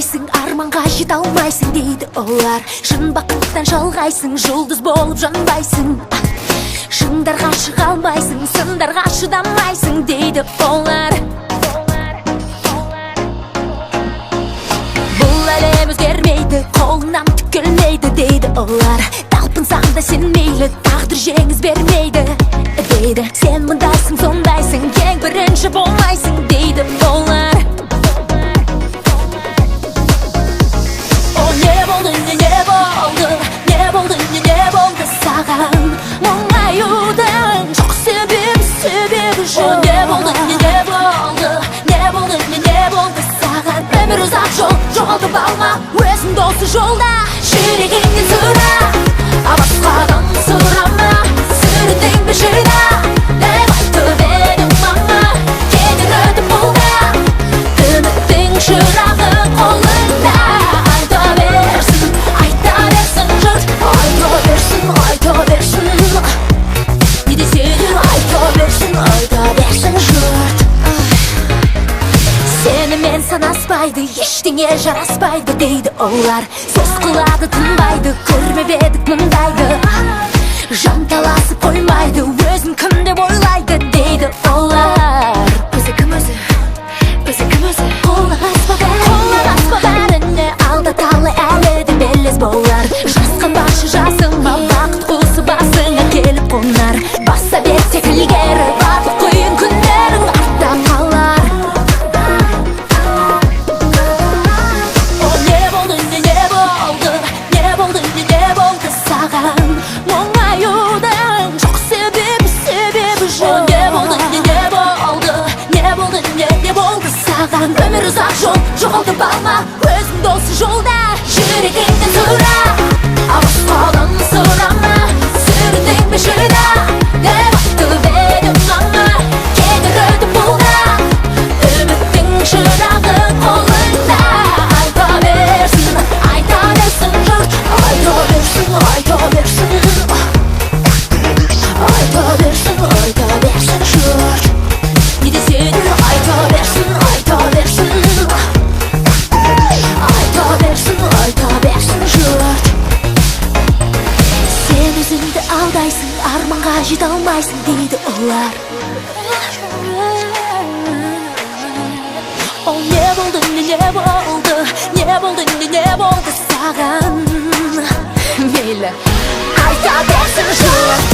алмайсың, арманға жете алмайсың дейді олар. Шын бақыттан жалғайсың, жұлдыз болып жанбайсың. Шыңдарға шыға алмайсың, сындарға шыдамайсың дейді олар. Бұл әлем өзгермейді, қолыңнан түк келмейді дейді олар. Талпынсаң да сен мейлі, тағдыр жеңіс бермейді дейді. Сен мындасың, сондайсың, ең бірінші болмайсың дейді олар. Не болды саған мұңаюдың жоқ себебі жоқ. Не болды саған өмір ұзақ жол, жоғалтып алма өзіңді осы жолда. Жүрегіңнен сұра, басқадан сұрама, сүріндің бе жырда деп айтып едің маған. Кетер өтіп бұл да үміттің шырағы қолыңда. Айта берсін жұрт, айта берсін не десе де айта берсін жұрт. Сенімен санаспайды, ештеңе жараспайды дейді олар. Сөз қылады, тынбайды, көрмеп едік мұндайды. Жанталасып қоймайды, өзін кім деп ойлайды дейді олар. Өзі кім өзі? Қолағаспа бәріне, алда талы әлі де белес болар. Жасқан başı жасыңа, бақыт құсы басыңа келіп қонар. Баса берсек ілгері, барлық қиын күндерің артта қалар. Не болды саған мұңаюдың жоқ себебі жоқ. Не болды саған өмір ұзақ жол, жоғалтып алма өзіңді осы жолда. Жүрегіңнен сұра, басқадан сұрама, сүріндің бе жырда деп айтып едің маған. Кетер өтіп бұл да үміттің шырағы қолыңда. Айта берсін жұрт, айта берсін жұрт. Не десе де айта берсін жұрт. Сен өзіңді алдайсың, арманға жете алмайсың дейді олар. Не болды саған мейлі, айта берсін жұрт.